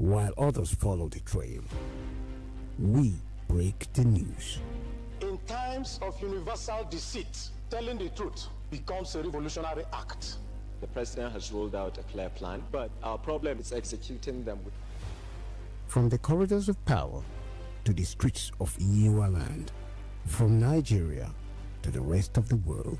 while others follow the trail. We break the news. In times of universal deceit, telling the truth becomes a revolutionary act. The president has rolled out a clear plan, but our problem is executing them. From the corridors of power to the streets of Yewa land, from Nigeria to the rest of the world,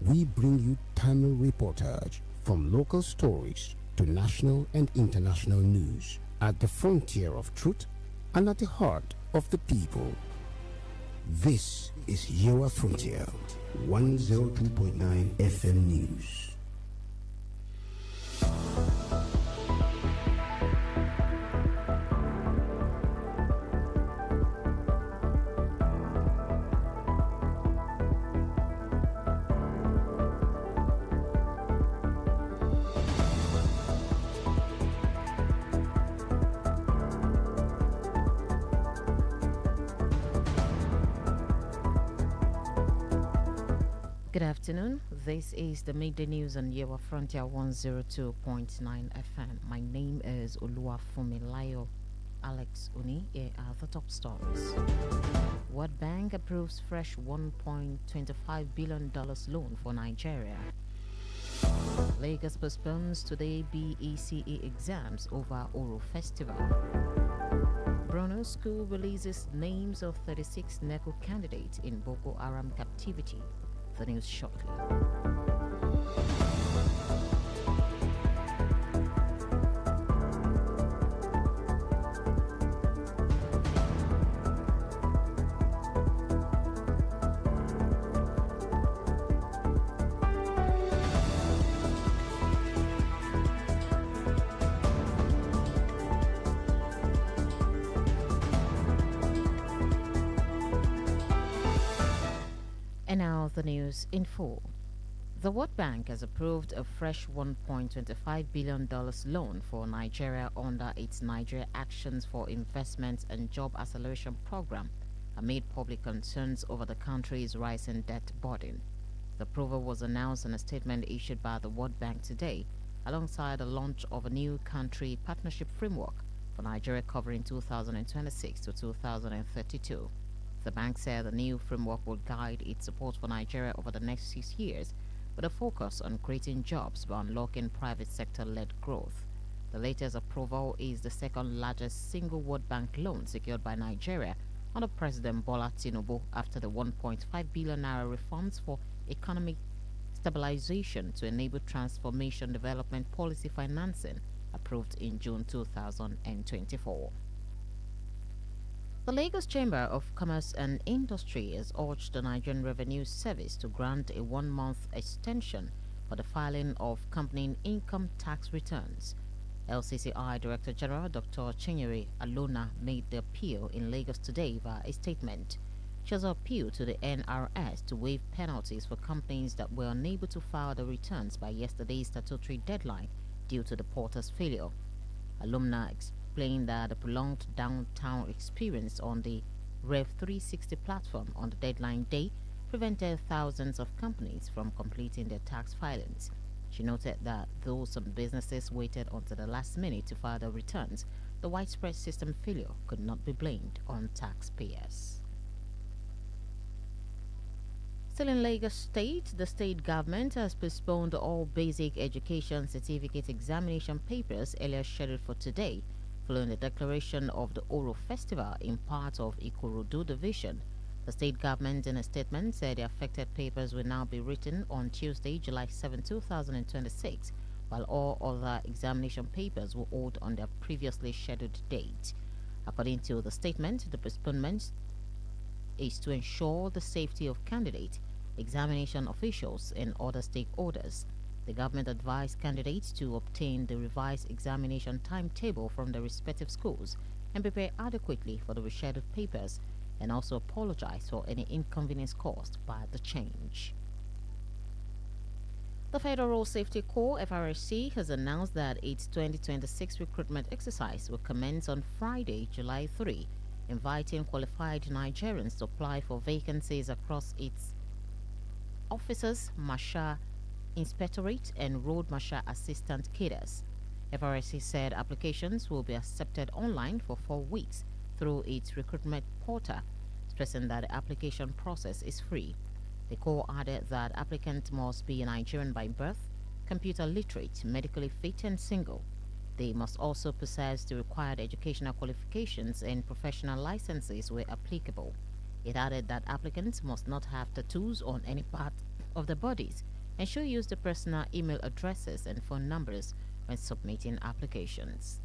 we bring you Tamil reportage, from local stories to national and international news, at the frontier of truth and at the heart of the people. This is Yewa Frontier, 102.9 FM News. Good afternoon. This is the midday news on Yewa Frontier 102.9 FM. My name is OLUWAFUNMILAYO. ALEX-ONI. Here are the top stories. World Bank approves fresh $1.25 billion loan for Nigeria. Lagos postpones today BECE exams over Oro Festival. Borno School releases names of 36 NECO candidates in Boko Haram captivity. The news shortly. And now the news in full. The World Bank has approved a fresh $1.25 billion loan for Nigeria under its Nigeria Actions for Investment and Job Acceleration program amid public concerns over the country's rising debt burden. The approval was announced in a statement issued by the World Bank today, alongside the launch of a new country partnership framework for Nigeria covering 2026 to 2032. The bank said the new framework will guide its support for Nigeria over the next 6 years, with a focus on creating jobs by unlocking private sector-led growth. The latest approval is the second largest single World Bank loan secured by Nigeria under President Bola Tinubu after the 1.5 billion naira reforms for economic stabilization to enable transformation development policy financing approved in June 2024. The Lagos Chamber of Commerce and Industry has urged the Nigerian Revenue Service to grant a 1-month extension for the filing of company income tax returns. LCCI Director General Dr. Chinyere Alona made the appeal in Lagos today via a statement. She has appealed to the NRS to waive penalties for companies that were unable to file the returns by yesterday's statutory deadline due to the portal's failure. Alumna explained that the prolonged downtown experience on the Rev 360 platform on the deadline day prevented thousands of companies from completing their tax filings. She noted that though some businesses waited until the last minute to file their returns, the widespread system failure could not be blamed on taxpayers. Still in Lagos State, the state government has postponed all basic education certificate examination papers earlier scheduled for today, following the declaration of the Oro Festival in part of Ikorodu Division. The state government in a statement said the affected papers will now be written on Tuesday, July 7, 2026, while all other examination papers will hold on their previously scheduled date. According to the statement, the postponement is to ensure the safety of candidates, examination officials, and other stakeholders. The government advised candidates to obtain the revised examination timetable from their respective schools and prepare adequately for the rescheduled papers, and also apologize for any inconvenience caused by the change. The Federal Road Safety Corps (FRSC) has announced that its 2026 recruitment exercise will commence on Friday, July 3, inviting qualified Nigerians to apply for vacancies across its officers, marshal inspectorate, and road marshal assistant cadres. FRSC said applications will be accepted online for 4 weeks through its recruitment portal, stressing that the application process is free. The corps added that applicants must be Nigerian by birth, computer literate, medically fit, and single. They must also possess the required educational qualifications and professional licenses where applicable. It added that applicants must not have tattoos on any part of their bodies and should use the personal email addresses and phone numbers when submitting applications.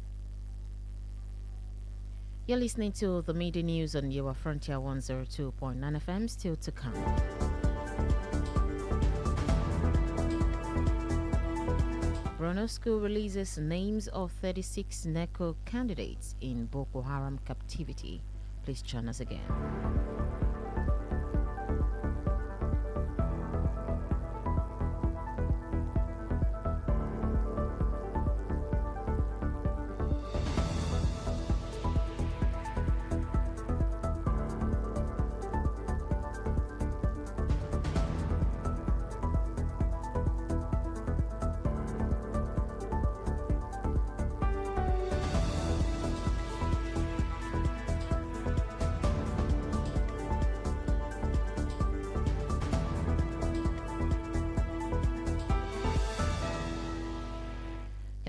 You're listening to the media news on your Frontier 102.9 FM, still to come. Borno School releases names of 36 NECO candidates in Boko Haram captivity. Please join us again.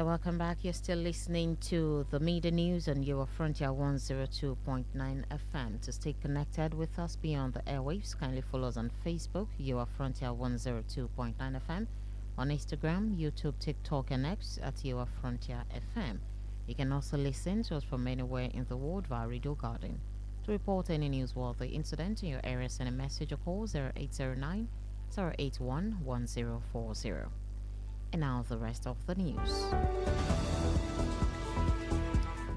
Welcome back. You're still listening to the media news on your Frontier 102.9 FM. To stay connected with us beyond the airwaves, kindly follow us on Facebook, your Frontier 102.9 FM, on Instagram, YouTube, TikTok, and X at your Frontier FM. You can also listen to us from anywhere in the world via Radio Garden. To report any newsworthy incident in your area, send a message or call 0809 081 1040. And now the rest of the news.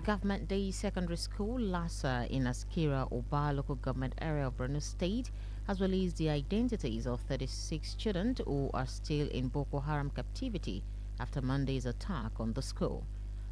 Government Day Secondary School, LASA, in Askira Oba local government area of Borno State, has released the identities of 36 students who are still in Boko Haram captivity after Monday's attack on the school.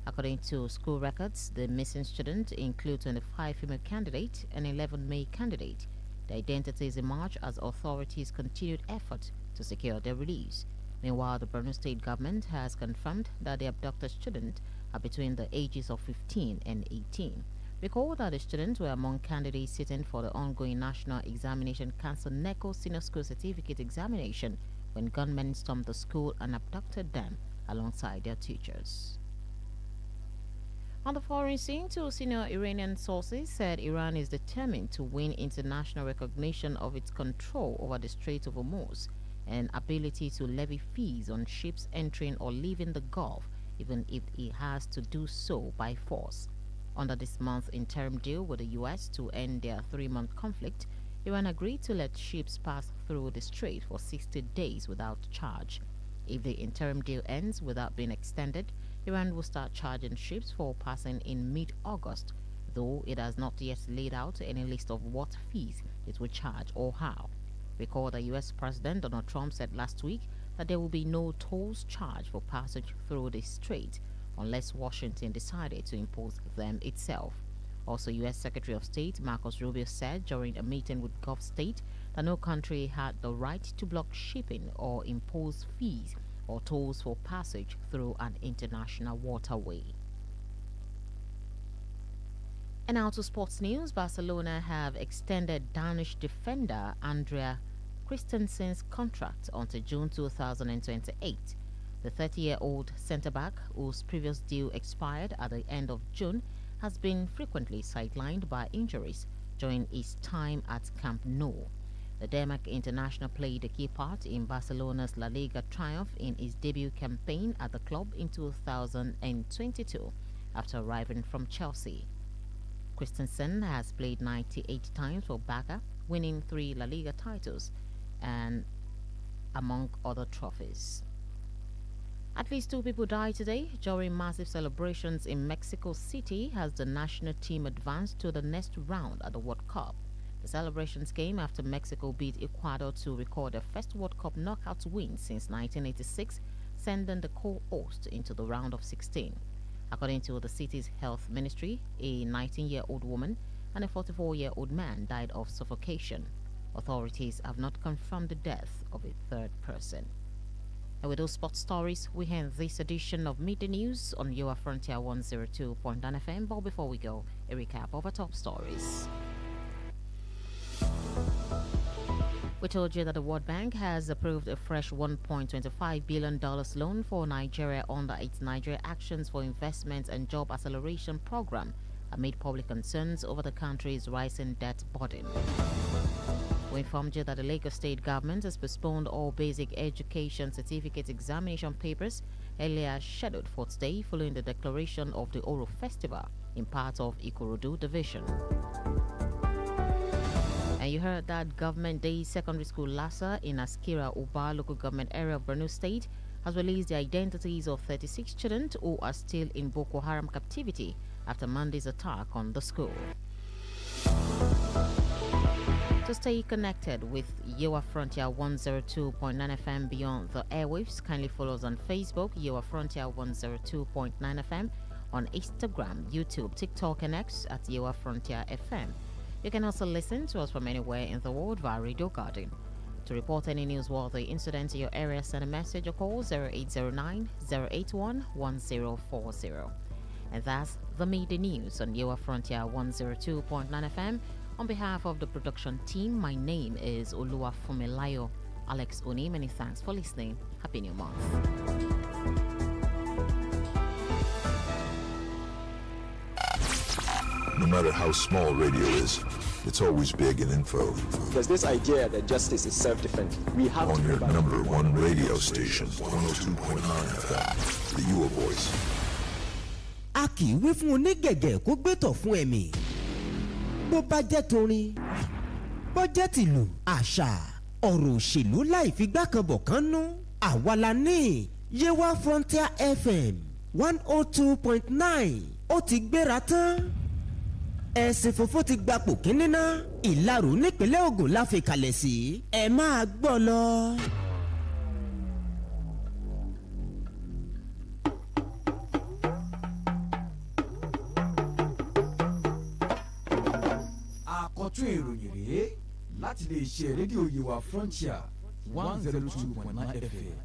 According to school records, the missing students include 25 female candidates and 11 male candidates. The identities emerge as authorities continued effort to secure their release. Meanwhile, the Borno State government has confirmed that the abducted students are between the ages of 15 and 18. Recall that the students were among candidates sitting for the ongoing National Examination Council NECO Senior School Certificate Examination when gunmen stormed the school and abducted them alongside their teachers. On the foreign scene, two senior Iranian sources said Iran is determined to win international recognition of its control over the Strait of Hormuz and ability to levy fees on ships entering or leaving the Gulf, even if it has to do so by force. Under this month's interim deal with the U.S. to end their 3-month conflict, Iran agreed to let ships pass through the strait for 60 days without charge. If the interim deal ends without being extended, Iran will start charging ships for passing in mid-August, though it has not yet laid out any list of what fees it will charge or how. Recall that U.S. President Donald Trump said last week that there will be no tolls charged for passage through the strait unless Washington decided to impose them itself. Also, U.S. Secretary of State Marcus Rubio said during a meeting with Gulf State that no country had the right to block shipping or impose fees or tolls for passage through an international waterway. And now to sports news. Barcelona have extended Danish defender Andrea Christensen's contract until June 2028. The 30-year-old centre-back, whose previous deal expired at the end of June, has been frequently sidelined by injuries during his time at Camp Nou. The Denmark international played a key part in Barcelona's La Liga triumph in his debut campaign at the club in 2022 after arriving from Chelsea. Christensen has played 98 times for Barca, winning 3 La Liga titles and among other trophies. At least 2 people died today during massive celebrations in Mexico City as the national team advanced to the next round at the World Cup. The celebrations came after Mexico beat Ecuador to record their first World Cup knockout win since 1986, sending the co-host into the round of 16. According to the city's health ministry, a 19-year-old woman and a 44-year-old man died of suffocation. Authorities have not confirmed the death of a third person. And with those sports stories, we end this edition of Meet the News on Your Frontier 102.9 FM. But before we go, a recap of our top stories. We told you that the World Bank has approved a fresh $1.25 billion loan for Nigeria under its Nigeria Actions for Investment and Job Acceleration Program amid public concerns over the country's rising debt burden. We informed you that the Lagos State government has postponed all basic education certificate examination papers earlier scheduled for today following the declaration of the Oro Festival in part of Ikorodu Division. And you heard that Government Day Secondary School Lassa in Askira Uba local government area of Borno State has released the identities of 36 students who are still in Boko Haram captivity after Monday's attack on the school. To stay connected with Your Frontier 102.9 FM beyond the airwaves, kindly follow us on Facebook, Your Frontier 102.9 FM, on Instagram, YouTube, TikTok, and X at Your Frontier FM. You can also listen to us from anywhere in the world via Radio Garden. To report any newsworthy incident in your area, send a message or call 0809 081 1040. And that's the Media News on Your Frontier 102.9 FM. On behalf of the production team, my name is OLUWAFUNMILAYO. ALEX-ONI, many thanks for listening. Happy New Month. No matter how small radio is, it's always big in info. There's this idea that justice is self-defense. We have On to your provide- number one radio station, 102.9 FM, the UA Voice. A kì í wí fún onígẹ̀gẹ̀ kó gbẹ́tọ̀ fún ẹ̀mí. Bó bá jẹ́ torin, bó jẹ́ tìlù, àṣà, ọ̀rọ̀ òṣèlú láì fi gbákanbọ̀kan nú. Àwa la ní Yewa Frontier FM 102.9 ó ti gbéra tán. Ẹ̀sìn fòfó ti gbapò kínní ná. Ìlarò nípínlẹ̀ Ògùn la fi kalẹ̀ sí. Ẹ máa gbọ́ lọ. Àkọ́tún ìròyìn rèé láti lè ṣe rédíò Yewa Frontier 102.9 FM.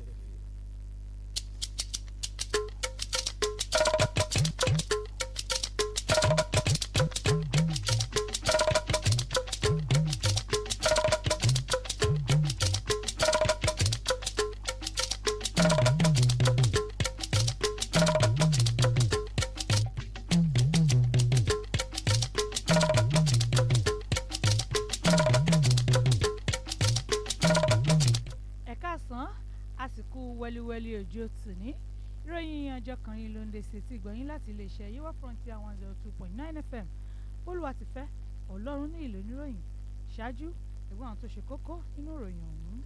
wẹ́líwẹ́lí ojú tòní ìròyìn ọjọ́ kan yìí ló ń dé sí ti gbọ̀yìn láti iléeṣẹ́ Yewa Frontier 102.9 FM Olúwatifẹ́ Ọlọ́run ní ìlú oníròyìn ṣáájú ẹ̀gbọ́n àwọn tó ṣe kókó nínú ìròyìn ọ̀hún.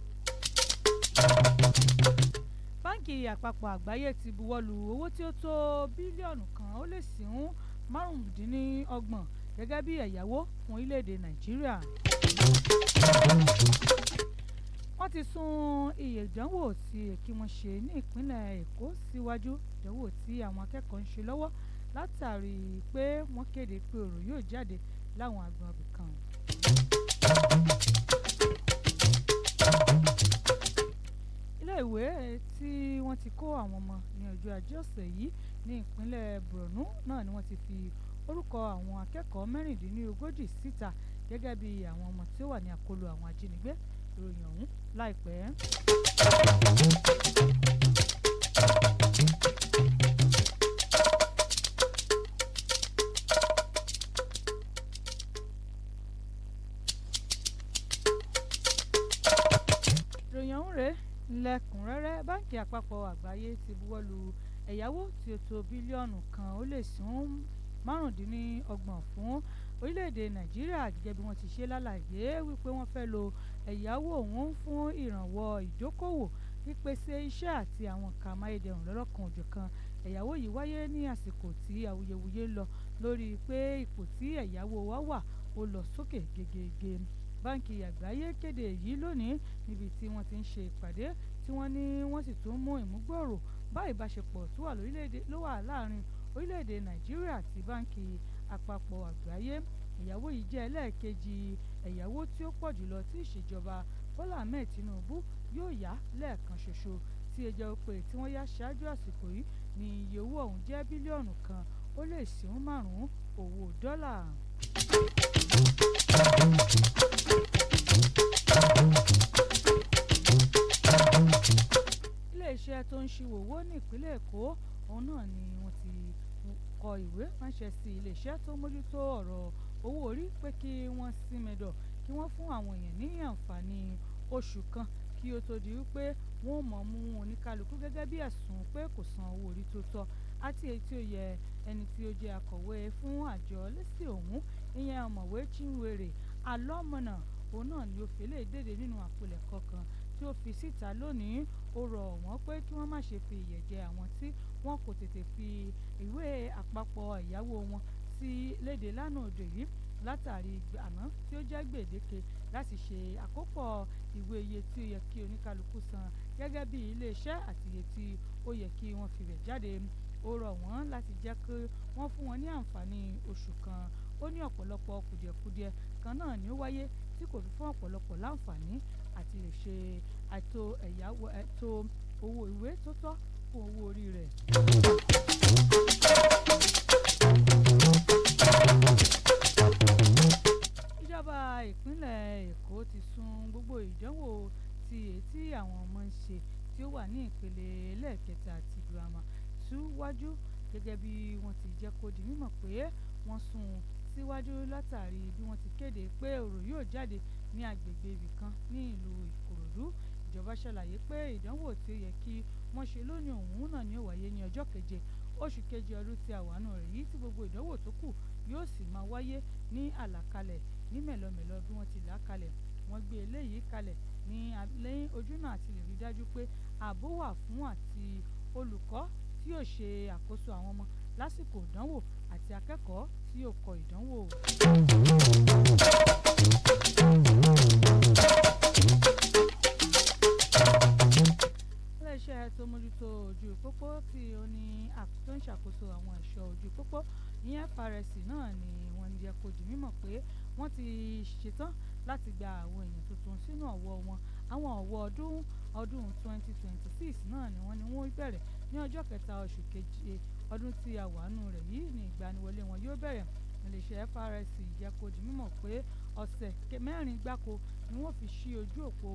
Báńkì àpapọ̀ àgbáyé ti buwọ́lu owó tí ó tó bílíọ̀nù kan ó lé sí márùndínlọ́gbọ̀n gẹ́gẹ́ bí ẹ̀yáwó fún orílẹ̀-èdè Nàìjíríà. Wọ́n ti sún iye ìdánwò tí èkí wọn ṣe ní ìpínlẹ̀ Èkó síwájú ìdánwò tí àwọn akẹ́kọ̀ọ́ ń ṣe lọ́wọ́ látàrí pé wọ́n kéde pé ọ̀rọ̀ yóò jáde láwọn agbọ̀nbí kan. Ilé-ìwé tí wọ́n ti kó àwọn ọmọ ní ọjọ́ Ajé ọ̀sẹ̀ yìí ní ìpínlẹ̀ Borno náà ni wọ́n ti fi orúkọ àwọn akẹ́kọ̀ọ́ mẹ́rìndínlógójì síta gẹ́gẹ́ bí àwọn ọmọ tí ó wà ní àkóló àwọn ajínigbé. Ìròyìn ọ̀hún láìpẹ́. Ìròyìn ọ̀hún rèé lẹ́kùnrẹ́rẹ́. Báńkì àpapọ̀ àgbáyé ti buwọ́lu ẹ̀yáwó tí ó tó bílíọ̀nù kan ó lé sí márùndínlọ́gbọ̀n fún orílẹ̀-èdè Nàìjíríà gẹ́gẹ́ bí wọ́n ti ṣe lálàyé wípé wọ́n fẹ́ lo ẹ̀yáwó ọ̀hún fún ìrànwọ́ ìdókòwò pípèsè iṣẹ́ àti àwọn nǹkan amáyédẹrùn lọ́lọ́kan òjọ̀kan. Ẹ̀yáwó yìí wáyé ní àsìkò tí awuyewuye lọ lórí pé ipò tí ẹ̀yáwó wa wà ó lọ sókè gegege. Báńkì àgbáyé kéde èyí lónìí níbi tí wọ́n ti ń ṣe ìpàdé tí wọ́n ní wọ́n sì tún mú ìmúgbòòrò bá ìbáṣepọ̀ tó wà láàrin orílẹ̀-èdè Nàìjíríà àti Báńkì àpapọ̀ àgbáyé. Ẹ̀yáwó yìí jẹ́ ẹlẹ́ẹ̀kejì ẹ̀yáwó tí ó pọ̀ jùlọ tí ìṣèjọba Bọ́lá Ahmed Tinubu yóò yá lẹ́ẹ̀kan ṣoṣo tí ẹjọ́ pé tí wọ́n yá ṣáájú àsìkò yìí ní iye owó ọ̀hún jẹ́ bílíọ̀nù kan ó lé síún márùn-ún owó dọ́là. iléeṣẹ́ tó ń ṣíwò owó ní ìpínlẹ̀ Èkó òun náà ni wọ́n ti kọ ìwé ránṣẹ́ sí iléeṣẹ́ tó mójútó ọ̀rọ̀ owó orí pé kí wọ́n sí mẹ́dọ̀ kí wọ́n fún àwọn èèyàn ní àǹfààní oṣù kan kí ó tó di wípé wọ́n mọ̀ mú oníkálukú gẹ́gẹ́ bí ẹ̀sùn pé kò san owó orí tó tọ́ àti èyí tí ó yẹ ẹni tí ó jẹ́ akọ̀wé fún àjọ lẹ́sìn ọ̀hún ìyẹn ọ̀mọ̀wé Chinwere Alọ́mọ̀nà òun náà ni ó fi lè dédé nínú àpilẹ̀kọ kan tí ó fi síta lónìí ó rọ̀ wọ́n pé kí wọ́n má ṣe fi ìyẹ̀ jẹ àwọn tí wọ́n kò tètè fi ìwé àpapọ̀ ẹ̀yáwó wọn sí léde lánàá òde yìí látàrí àná tí ó jẹ́ gbèdéke láti ṣe àkópọ̀ ìwé iye tí ó yẹ kí oníkálukú san gẹ́gẹ́ bí iléeṣẹ́ àti iye tí ó yẹ kí wọ́n fi rẹ̀ jáde ó rọ̀ wọ́n láti jẹ́ kí wọ́n fún wọn ní àǹfààní oṣù kan ó ní ọ̀pọ̀lọpọ̀ kùdìẹ̀kudiẹ kan náà ni ó wáyé tí kò fi fún ọ̀pọ̀lọpọ̀ láǹfààní àti lè ṣe àìtó ẹ̀yáwó ẹ̀tó owó ìwé tó tọ́ fún owó orí rẹ̀. ìjọba ìpínlẹ̀ Èkó ti sún gbogbo ìdánwò ti èyí tí àwọn ọmọ ń ṣe tí ó wà ní ìpele ẹlẹ́ẹ̀kẹta àti girama síwájú gẹ́gẹ́ bí wọ́n ti jẹ́ kó di mímọ̀ pé wọ́n sún síwájú látàrí bí wọ́n ti kéde pé ọ̀rọ̀ yóò jáde ní agbègbè ibìkan ní ìlú Ìkòròdú ìjọba ṣàlàyé pé ìdánwò tí ó yẹ kí wọ́n ṣe lónìí ọ̀hún náà ni ó wáyé ní ọjọ́ keje oṣù keje ọdún tí a wà nù rẹ̀ yìí tí gbogbo ìdánwò tó kù yóò sì máa wáyé ní àlàkalẹ̀ ní mẹ̀lọmẹ̀lọ bí wọ́n ti là á kalẹ̀ wọ́n gbé eléyìí kalẹ̀ ní lẹ́yìn ojúnà àti lè rí dájú pé ààbò wà fún àti olùkọ́ tí yóò ṣe àkóso àwọn ọmọ lásìkò ìdánwò àti akẹ́kọ̀ọ́ tí yóò kọ ìdánwò. iléeṣẹ́ tó mójútó ojú pópó tí ó ní tó ń ṣàkóso àwọn ẹ̀ṣọ́ ojú pópó ní FRSC náà ni wọ́n ń jẹ́ kó di mímọ̀ pé wọ́n ti ṣetán láti gba àwọn èèyàn tuntun sínú ọ̀wọ́ wọn àwọn ọ̀wọ́ ọdún 2026 náà ni wọ́n bẹ̀rẹ̀ ní ọjọ́ kẹta oṣù keje ọdún tí a wà nù rẹ̀ yìí ní ìgbaniwọlé wọn yóò bẹ̀rẹ̀ iléeṣẹ́ FRSC jẹ́ kó di mímọ̀ pé ọ̀sẹ̀ mẹ́rin gbáko ni wọ́n fi ṣí ojú òpó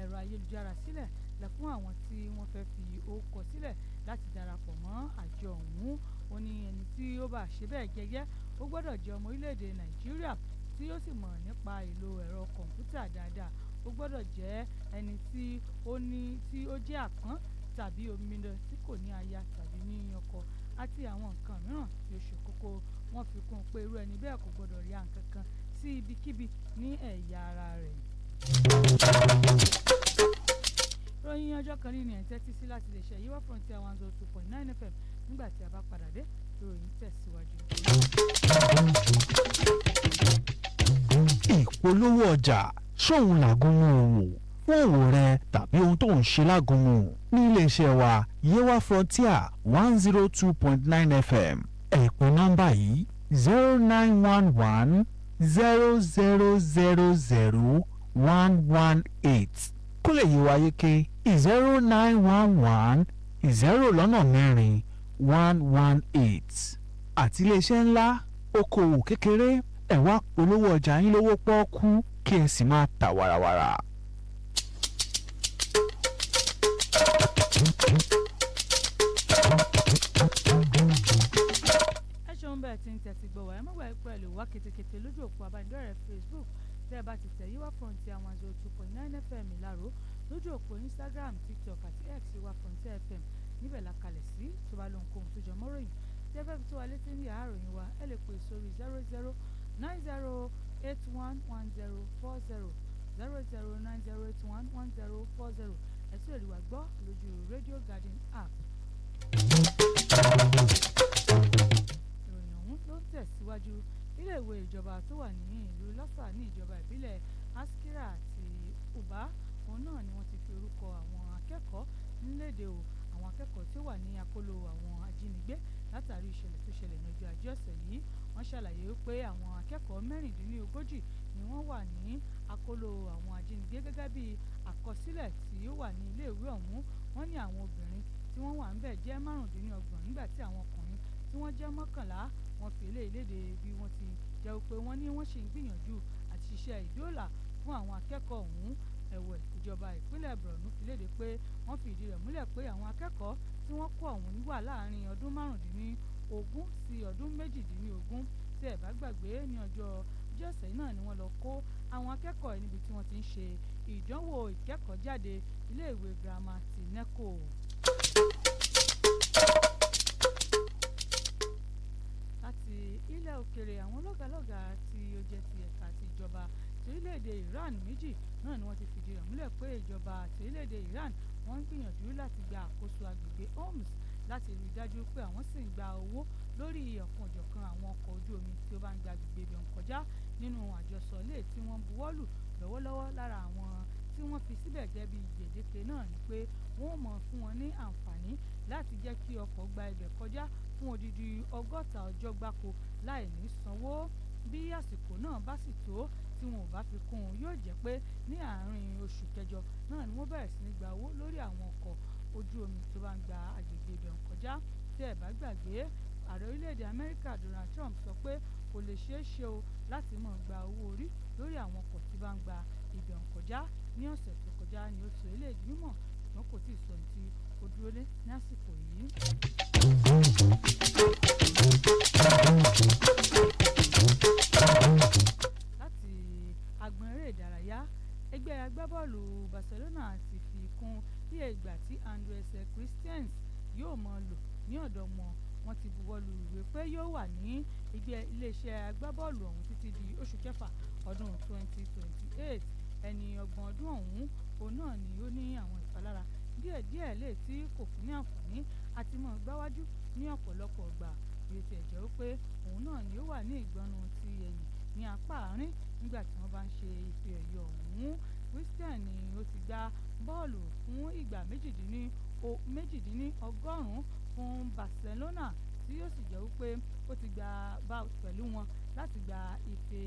ẹ̀rọ ayélujára sílẹ̀ fún àwọn tí wọ́n fẹ́ fi orúkọ sílẹ̀ láti darapọ̀ mọ́ àjọ ọ̀hún ó ní ẹni tí ó bá ṣe bẹ́ẹ̀ gẹ́gẹ́ ó gbọ́dọ̀ jẹ́ ọmọ orílẹ̀-èdè Nàìjíríà tí ó sì mọ̀ nípa ìlò ẹ̀rọ kọ̀ǹpútà dáadáa ó gbọ́dọ̀ jẹ́ ẹni tí ó jẹ́ àpọ́n tàbí omidan tí kò ní aya tàbí ní ọkọ àti àwọn nǹkan mìíràn tí ó ṣe kókó wọ́n fi kún un pé irú ẹni bẹ́ẹ̀ kò gbọ́dọ̀ rí àǹkan kan sí ibikíbi ní ẹ̀yà ara rẹ̀. Ìròyìn ọjọ́ kan ní ẹ̀ ń tẹ́tí sí láti lè ṣe Yíwá Frontier 102.9 FM nígbà tí a bá padà dé ìròyìn tẹ̀síwájú. Ìpolówó ọjà ṣóun làgúnmu òwò fún òwò rẹ tàbí ohun tó ń ṣe lágúnmu ní iléeṣẹ́ wa Yíwá Frontier 102.9 FM ẹ pè nọ́mbà yìí 0911 0000 118 kó lè yí wa yéké 0911 0 118 àti iléeṣẹ́ ńlá okòwò kékeré ẹ wá polówó ọjà yín lówó pọ́ọ́kú kí ẹ sì máa tà wàràwàrà. ẹ ṣeun bẹ́ẹ̀ tí ń tẹ̀sí gbọ́ wá ẹ má gbàgbé pẹ̀lú wá ketekete lójú òpó abánidọ́rẹ̀ẹ́ Facebook tẹ́ ẹ bá ti tẹ̀ Yíwá Frontier 102.9 FM Ìláró lójú òpó Instagram TikTok àti X Yíwá Frontier FM níbẹ̀ la kalẹ̀ sí tó bá lóhun kóhun tó jọ mọ́ròyìn tí ẹ fẹ́ fi tó wa létí ní yàrá ìròyìn wa ẹ lè pè sórí 0090811040 0090811040 ẹ sì rí wa gbọ́ lójú Radio Garden app. ìròyìn ọ̀hún ló ń tẹ̀síwájú iléèwé ìjọba tó wà ní ìlú Lọ́fà ní ìjọba ìbílẹ̀ Askira àti Uba òun náà ni wọ́n ti fi orúkọ àwọn akẹ́kọ̀ọ́ nílédè o àwọn akẹ́kọ̀ọ́ tí ó wà ní akóló àwọn ajínigbé látàrí ìṣẹ̀lẹ̀ tó ṣẹlẹ̀ ní ọjọ́ Ajé ọ̀sẹ̀ yìí wọ́n ṣàlàyé pé àwọn akẹ́kọ̀ọ́ 36 ni wọ́n wà ní akóló àwọn ajínigbé gẹ́gẹ́ bí àkọsílẹ̀ tí ó wà ní iléèwé ọ̀hún wọ́n ní àwọn obìnrin tí wọ́n wà ńbẹ̀ jẹ́ 25 nígbà tí àwọn ọkùnrin tí wọ́n jẹ́ 11 wọ́n fi eléyìí léde bí wọ́n ti jẹ́ pé wọ́n ní wọ́n ṣì ń gbìyànjú àti ṣiṣẹ́ ìdóòlà fún àwọn akẹ́kọ̀ọ́ ọ̀hún. Ẹ̀wẹ̀ ìjọba ìpínlẹ̀ Borno fi léde pé wọ́n fi ìdí rẹ̀ múlẹ̀ pé àwọn akẹ́kọ̀ọ́ tí wọ́n kó ọ̀hún wà láàárín ọdún 15 sí ọdún 18 tí ẹ bá gbàgbé ní ọjọ́ ọ̀sẹ̀ náà ni wọ́n lọ kó àwọn akẹ́kọ̀ọ́ níbi tí wọ́n ti ń ṣe ìdánwò ìkẹ́kọ̀ọ́jáde iléèwé girama ti NECO. Láti ilẹ̀ òkèrè, àwọn lọ́gàlọ́gà tí ó jẹ́ ti ẹ̀ka ti ìjọba ti orílẹ̀-èdè Iran méjì náà ni wọ́n ti fìdí rẹ̀ múlẹ̀ pé ìjọba ti orílẹ̀-èdè Iran wọ́n ń gbìyànjú láti gba àkóso agbègbè Homs láti rí i dájú pé àwọn sì ń gba owó lórí ọ̀kan-ò-jọ̀kan àwọn ọkọ̀ ojú omi tí ó bá ń gba agbègbè ibẹ̀ ń kọjá nínú àjọsọ ilé tí wọ́n buwọ́lù lọ́wọ́lọ́wọ́. Lára àwọn tí wọ́n fi síbẹ̀ jẹ́ bí gbèdéke náà ni pé wọ́n mọ̀ fún wọn ní àǹfààní láti jẹ́ kí ọkọ̀ gba ibẹ̀ kọjá fún odidi 60 ọjọ́ gbáko láì ní sanwó. Bí àsìkò náà bá sì tó tí wọn ò bá fi kún un, yóò jẹ́ pé ní àárín oṣù kẹjọ náà ni wọ́n bẹ̀rẹ̀ sí ní gba owó lórí àwọn ọkọ̀ ojú omi tó bá ń gba agbègbè ibẹ̀ ń kọjá. Tí ẹ bá gbàgbé, ààrẹ orílẹ̀-èdè Amẹ́ríkà Donald Trump sọ pé kò lè ṣeé ṣe o láti máa gba owó orí lórí àwọn ọkọ̀ tí bá ń gba ibẹ̀ ń kọjá. Ní ọ̀sẹ̀ tó kọjá ni ó sọ eléyìí mímọ̀, ṣùgbọ́n kò tí ì sọ ní tí ó dúró lé ní àsìkò yìí. Láti agbọn eré ìdárayá, ẹgbẹ́ agbábọ́ọ̀lù Barcelona ti fi kún iye ìgbà tí Andres Christian yóò máa lò ní ọ̀dọ̀ wọn ti buwọ́lu ìwé pé yóò wà ní iléeṣẹ́ agbábọ́ọ̀lù ọ̀hún títí di oṣù kẹfà ọdún 2028. Ẹni 30 ọdún ọ̀hún òun náà ni ó ní àwọn ìpalára díẹ̀díẹ̀ lè tí kò fún ní àǹfààní àti mọ̀ gbáwájú ní ọ̀pọ̀lọpọ̀ ìgbà. Bí ó tiẹ̀ jẹ́ pé òun náà ni ó wà ní ìgbọnnu ti ẹ̀yìn ní apá àárín nígbà tí wọ́n bá ń ṣe ife ẹ̀yẹ ọ̀hún. Christian ni ó ti gbá bọ́ọ̀lù fún ìgbà 180 fún Barcelona tí ó sì jẹ́ wípé ó ti gba bout pẹ̀lú wọn láti gba ife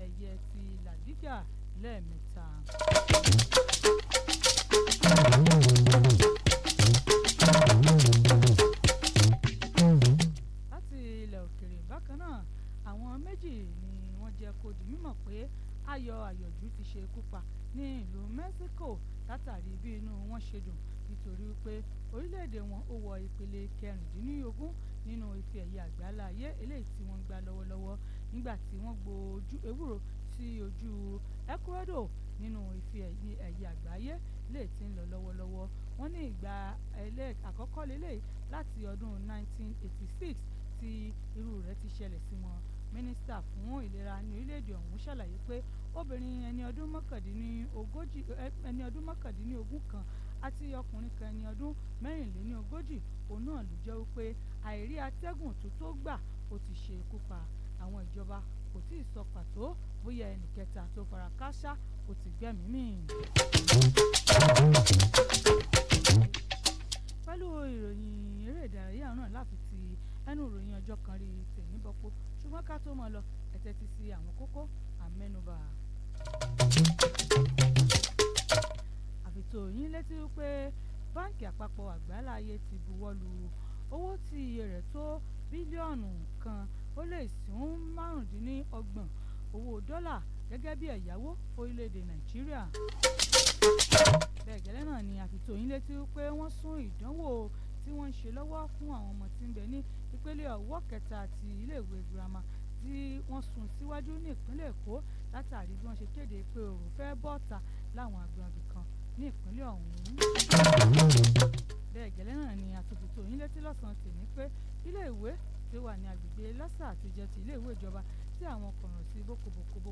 ẹ̀yẹ ti La Liga lẹ́ẹ̀mẹ́ta. Láti ilẹ̀ òkèrè bákan náà, àwọn méjì ni wọ́n jẹ́ kó di mímọ̀ pé ayọ̀ àyọ̀jú ti ṣe ikú pa ní ìlú Mexico látàrí bí inú wọn ṣe dùn nítorí pé orílẹ̀-èdè wọn ó wọ ìpele 16 nínú ife ẹ̀yẹ àgbáláyé eléyìí tí wọ́n ń gbá lọ́wọ́lọ́wọ́ nígbà tí wọ́n gbo ewúro sí ojú Ecuador nínú ife ẹ̀yẹ àgbáyé lè ti ń lọ lọ́wọ́lọ́wọ́. Wọ́n ní ìgbà àkọ́kọ́ lélẹ̀ láti ọdún 1986 tí irú rẹ̀ ti ṣẹlẹ̀ sí wọn. Mínísítà fún ìlera ní orílẹ̀-èdè ọ̀hún ṣàlàyé pé obìnrin ẹni ọdún mọ́kàndínlógún kan àti ọkùnrin kan ẹni ọdún 34 òun náà ló jẹ́ wípé àìrí atẹ́gùn tó gbà ó ti ṣe ikú pa. Àwọn ìjọba kò tí ì sọ pàtó bóyá ẹnì kẹta tó fara kááṣá ó ti gbẹ́mìí mì. Pẹ̀lú ìròyìn eré ìdárayá náà láfi ti ẹnu ìròyìn ọjọ́ kan rí tèmi bọ́pọ̀, ṣùgbọ́n ká tó mọ̀ lọ ẹ tẹ́tí sí àwọn kókó àmẹ́nubà. Àfitò yín létí wípé báǹkì àpapọ̀ àgbáláyé ti buwọ́lu owó tí iye rẹ̀ tó bílíọ̀nù 1.35 owó dọ́là gẹ́gẹ́ bí ẹ̀yáwó orílẹ̀-èdè Nàìjíríà. Bẹ́ẹ̀ gẹ́lẹ́ náà ni àfitò yín létí wípé wọ́n sún ìdánwò tí wọ́n ń ṣe lọ́wọ́ fún àwọn ọmọ tí ń bẹ ní ìpele ọ̀wọ́ kẹta ti iléèwé girama tí wọ́n sún síwájú ní ìpínlẹ̀ Èkó látàrí bí wọ́n ṣe kéde pé òòrùn fẹ́ bọ́ta láwọn agbọ̀nbí kan ní ìpínlẹ̀ ọ̀hún. Bẹ́ẹ̀ gẹ́lẹ́ náà ni àtòfìtò yín létí lọ́sàn-án tèmi pé iléèwé tí ó wà ní agbègbè Lásà tó jẹ́ ti iléèwé ìjọba tí àwọn kọ̀ràn sí bókobòkobò